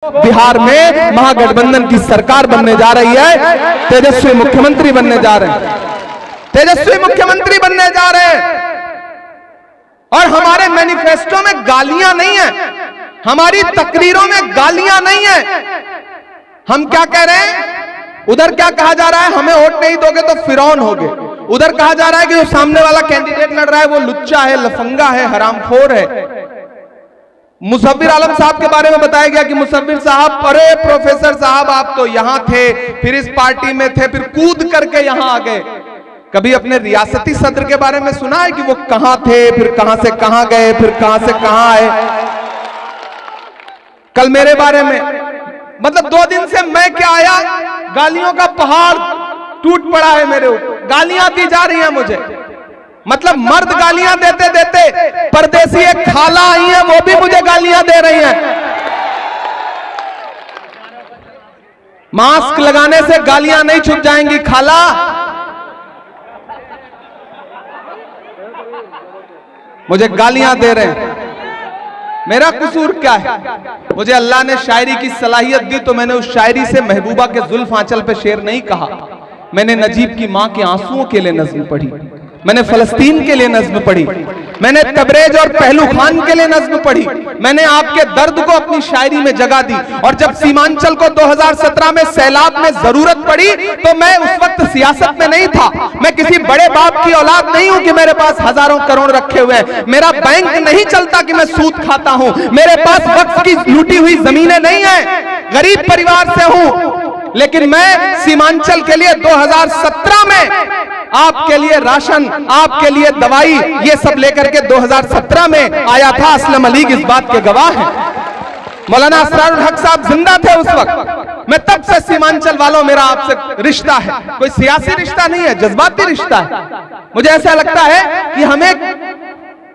बिहार में महागठबंधन की सरकार बनने जा रही है, तेजस्वी मुख्यमंत्री बनने जा रहे हैं, तेजस्वी मुख्यमंत्री बनने जा रहे हैं। और हमारे मैनिफेस्टो में गालियां नहीं है, हमारी तकरीरों में गालियां नहीं है। हम क्या कह रहे हैं? उधर क्या कहा जा रहा है? हमें वोट नहीं दोगे तो फिरौन होगे। उधर कहा जा रहा है कि जो सामने वाला कैंडिडेट लड़ रहा है वो लुच्चा है, लफंगा है, हरामखोर है। मुसव्विर आलम साहब के बारे में बताया गया कि मुसव्विर साहब, अरे प्रोफेसर साहब आप तो यहां थे, फिर इस पार्टी में थे, फिर कूद करके यहां आ गए। कभी अपने रियासती सदर के बारे में सुना है कि वो कहां थे, फिर कहां से कहां गए, फिर कहां से कहां आए? कल मेरे बारे में, मतलब 2 दिन से मैं क्या आया, गालियों का पहाड़ टूट पड़ा है मेरे ऊपर, गालियां दी जा रही हैं मुझे। मतलब मर्द गालियां देते देते परदेसी एक खाला आई है, वो भी मुझे गालियां दे रही हैं। मास्क लगाने से गालियां नहीं छुप जाएंगी खाला। मुझे गालियां दे रहे हैं, मेरा कसूर क्या है? मुझे अल्लाह ने शायरी की सलाहियत दी तो मैंने उस शायरी से महबूबा के जुल्फ आंचल पे शेर नहीं कहा। मैंने नजीब की मां के आंसुओं के लिए नज्म पढ़ी, मैंने फलस्तीन के लिए नज्म पढ़ी, मैंने तबरेज और पहलू खान के लिए नज्म पढ़ी, मैंने आपके दर्द को अपनी शायरी में जगह दी। और जब सीमांचल को 2017 में सैलाब में जरूरत पड़ी तो मैं उस वक्त सियासत में नहीं था। मैं किसी बड़े बाप की औलाद नहीं हूं कि मेरे पास हजारों करोड़ रखे हुए हैं। मेरा बैंक नहीं चलता कि मैं सूद खाता हूं। मेरे पास वक्फ की लूटी हुई जमीनें नहीं है, गरीब परिवार से हूं। लेकिन मैं सीमांचल के लिए 2017 में आपके लिए राशन, आपके लिए दवाई, ये सब लेकर के 2017 में आया था। असलम अलीग इस बात के गवाह हैं। मौलाना असरारुल हक साहब जिंदा थे उस वक्त। मैं तब से सीमांचल वालों, मेरा आपसे रिश्ता है, कोई सियासी रिश्ता नहीं है, जज्बाती रिश्ता है। मुझे ऐसा लगता है कि हमें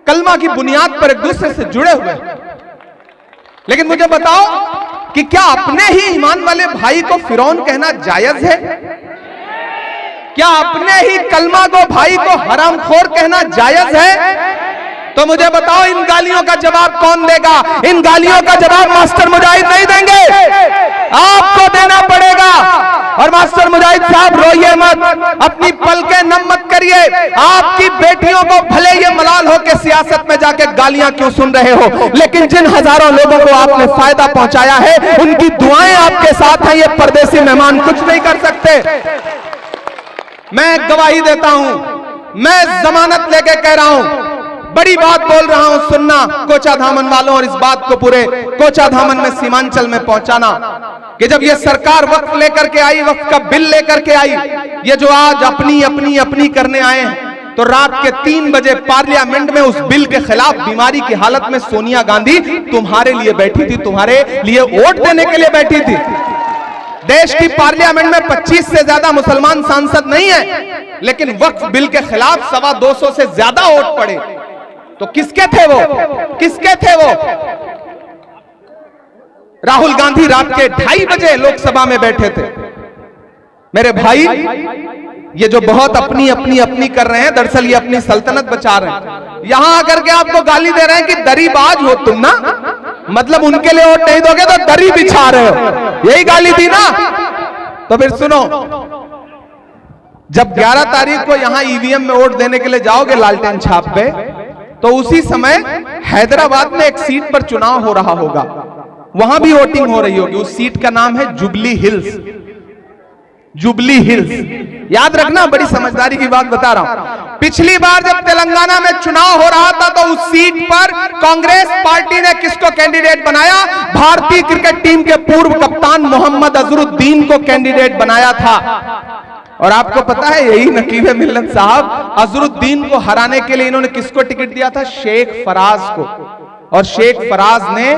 कलमा की बुनियाद पर एक दूसरे से जुड़े हुए हैं। लेकिन मुझे बताओ कि क्या अपने ही ईमान वाले भाई को फिरौन कहना जायज है? क्या अपने ही कलमा को भाई को हरामखोर कहना जायज है? तो मुझे बताओ इन गालियों का जवाब कौन देगा? इन गालियों का जवाब मास्टर मुजाहिद नहीं देंगे, आपको देना पड़ेगा। और मास्टर मुजाहिद साहब रोइए मत, अपनी पलकें नम मत करिए। आपकी बेटियों को भले ये मलाल हो के सियासत में जाके गालियां क्यों सुन रहे हो, लेकिन जिन हजारों लोगों को आपने फायदा पहुंचाया है उनकी दुआएं आपके साथ हैं। ये परदेसी मेहमान कुछ नहीं कर सकते। मैं गवाही देता हूं, मैं जमानत लेके कह रहा हूं, बड़ी बात बोल रहा हूं, सुनना कोचा धामन वालों, और इस बात को पूरे कोचा धामन में सीमांचल में पहुंचाना कि जब ये सरकार वक्फ लेकर के आई, वक्फ का बिल लेकर के आई, ये जो आज अपनी अपनी अपनी करने आए हैं, तो रात के 3 बजे पार्लियामेंट में उस बिल के खिलाफ बीमारी की हालत में सोनिया गांधी तुम्हारे लिए बैठी थी, तुम्हारे लिए वोट देने के लिए बैठी थी। देश की पार्लियामेंट में 25 से ज्यादा मुसलमान सांसद नहीं है, लेकिन वक्फ बिल के खिलाफ 225 से ज्यादा वोट पड़े। तो किसके थे वो? किसके थे वो? राहुल गांधी रात के 2:30 बजे लोकसभा में बैठे थे। मेरे भाई, ये जो बहुत अपनी अपनी अपनी कर रहे हैं, दरअसल ये अपनी सल्तनत बचा रहे हैं। यहां आकर के आपको गाली दे रहे हैं कि दरीबाज हो तुम ना, मतलब उनके लिए वोट नहीं दोगे तो दरी बिछा रहे हो, यही गाली दी ना। तो फिर सुनो, जब 11 तारीख को यहां ईवीएम में वोट देने के लिए जाओगे लालटेन छाप पे, तो उसी समय हैदराबाद में एक सीट पर चुनाव हो रहा होगा, वहां भी वोटिंग हो रही होगी। उस सीट का नाम है जुबली हिल्स। जुबली हिल्स, याद रखना, बड़ी समझदारी की बात बता रहा हूं। पिछली बार जब तेलंगाना में चुनाव हो रहा था तो उस सीट पर कांग्रेस पार्टी ने किसको कैंडिडेट बनाया? भारतीय क्रिकेट टीम के पूर्व कप्तान मोहम्मद अजहरुद्दीन को कैंडिडेट बनाया था। और आपको पता है, यही नकीब मिल्लत साहब, अजहरुद्दीन को हराने के लिए इन्होंने किसको टिकट दिया था? शेख फराज को। और शेख फराज ने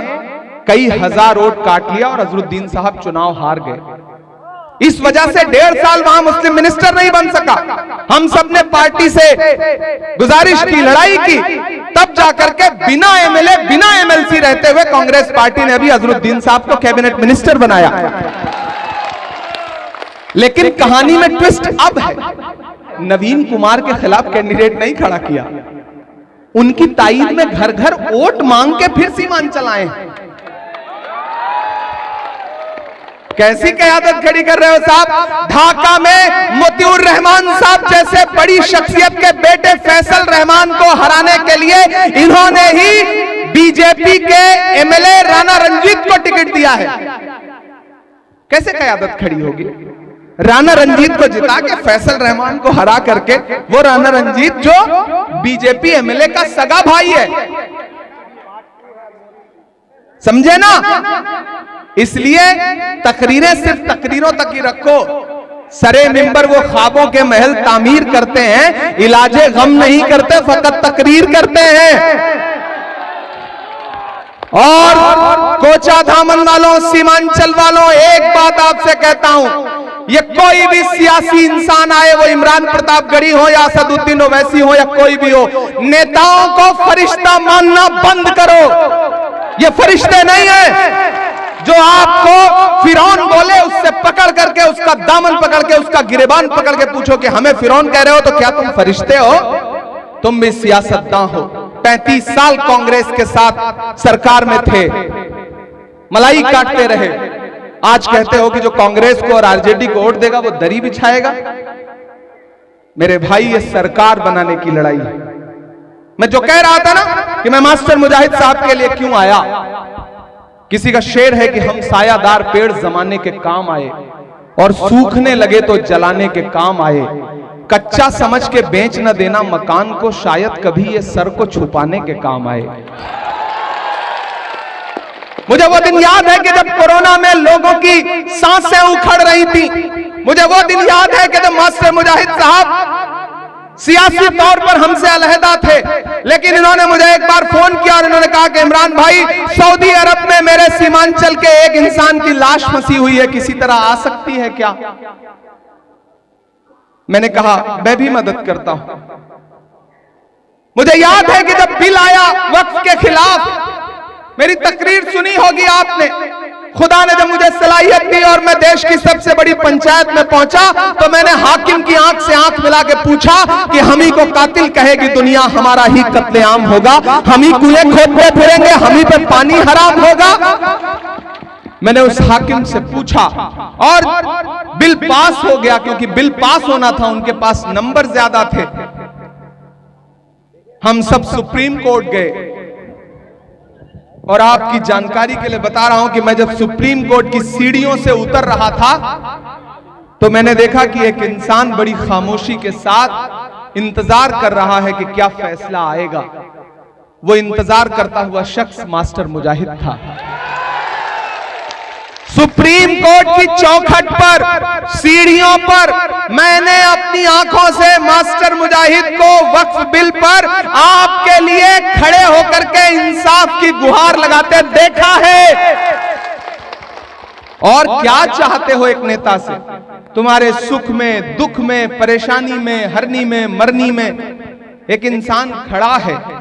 कई हजार वोट काट लिया और अजहरुद्दीन साहब चुनाव हार गए। इस वजह से 1.5 साल वहां मुस्लिम मिनिस्टर नहीं बन सका। हम सब ने पार्टी से गुजारिश की, लड़ाई की, तब जाकर के बिना एमएलए बिना एमएलसी रहते हुए कांग्रेस पार्टी ने अभी अजहरुद्दीन साहब को कैबिनेट मिनिस्टर बनाया। लेकिन कहानी में ट्विस्ट अब है, नवीन कुमार के खिलाफ कैंडिडेट नहीं खड़ा किया, उनकी ताईद में घर घर वोट मांग के फिर सीमांचल आए। कैसी क़यादत खड़ी कर रहे हो साहब? ढाका में मोतिउर रहमान साहब जैसे बड़ी शख्सियत के बेटे फैसल रहमान को हराने के लिए इन्होंने ही बीजेपी के एमएलए राणा रंजीत को टिकट दिया है। कैसे क़यादत खड़ी होगी? राणा रंजीत को जिता के फैसल रहमान को हरा करके, वो राणा रंजीत जो बीजेपी एमएलए का सगा भाई है, समझे ना? इसलिए तकरीरें सिर्फ तकरीरों तक ही रखो। सरे मिंबर वो ख्वाबों के महल तामीर करते हैं, इलाजे गम नहीं करते, फकत तकरीर करते हैं। और कोचा धामन वालों, सीमांचल वालों, एक बात आपसे कहता हूं, ये कोई भी सियासी इंसान आए, वो इमरान प्रतापगढ़ी हो या असदुद्दीन ओवैसी हो या कोई भी हो, नेताओं को फरिश्ता मानना बंद करो। ये फरिश्ते नहीं है। जो आपको फिरौन बोले उससे पकड़ करके, उसका दामन पकड़ के, उसका गिरेबान पकड़ के पूछो कि हमें फिरौन कह रहे हो, तो क्या तुम फरिश्ते हो? तुम भी सियासतदान हो। 35 साल कांग्रेस के साथ सरकार में थे, मलाई काटते रहे। आज कहते हो कि जो कांग्रेस को और आरजेडी को वोट देगा वो दरी बिछाएगा। मेरे भाई, ये सरकार बनाने की लड़ाई है। मैं जो कह रहा था ना कि मैं मास्टर मुजाहिद साहब के लिए क्यों आया, किसी का शेर है कि हम सायादार पेड़ जमाने के काम आए और सूखने लगे तो जलाने के काम आए। कच्चा समझ के बेच न देना मकान को, शायद कभी ये सर को छुपाने के काम आए। मुझे वो दिन याद है कि जब कोरोना में लोगों की सांसें उखड़ रही थी। मुझे वो दिन याद है कि जब मास्टर मुजाहिद साहब सियासी तौर पर हमसे अलहदा थे, लेकिन इन्होंने मुझे एक बार फोन किया और इन्होंने कहा कि इमरान भाई, सऊदी अरब में मेरे सीमांचल के एक इंसान की लाश फंसी हुई है, किसी तरह आ सकती है क्या? मैंने कहा मैं भी मदद करता हूं। मुझे याद है कि जब बिल आया वक्फ के खिलाफ, मेरी तकरीर सुनी होगी आपने। खुदा ने जब मुझे सलाहियत दी और मैं देश की सबसे बड़ी पंचायत में पहुंचा, तो मैंने हाकिम की आंख से आंख मिला के पूछा कि हम ही को कातिल कहेगी दुनिया, हमारा ही कत्लेआम होगा, हम ही कुएं खोदते फिरेंगे, हम ही पे पानी हराम होगा। मैंने उस हाकिम से पूछा और बिल पास हो गया, क्योंकि बिल पास होना था, उनके पास नंबर ज्यादा थे। हम सब सुप्रीम कोर्ट गए और आपकी जानकारी के लिए बता रहा हूं कि मैं जब सुप्रीम कोर्ट की सीढ़ियों से उतर रहा था, तो मैंने देखा कि एक इंसान बड़ी खामोशी के साथ इंतजार कर रहा है कि क्या फैसला आएगा। वो इंतजार करता हुआ शख्स मास्टर मुजाहिद था। सुप्रीम कोर्ट की चौखट पर, सीढ़ियों पर मैंने अपनी आंखों से मास्टर मुजाहिद को वक्फ बिल पर आपके लिए खड़े होकर के इंसाफ की गुहार लगाते देखा है। और क्या चाहते हो एक नेता से? तुम्हारे सुख में, दुख में, परेशानी में, हरनी में, मरनी में एक इंसान खड़ा है।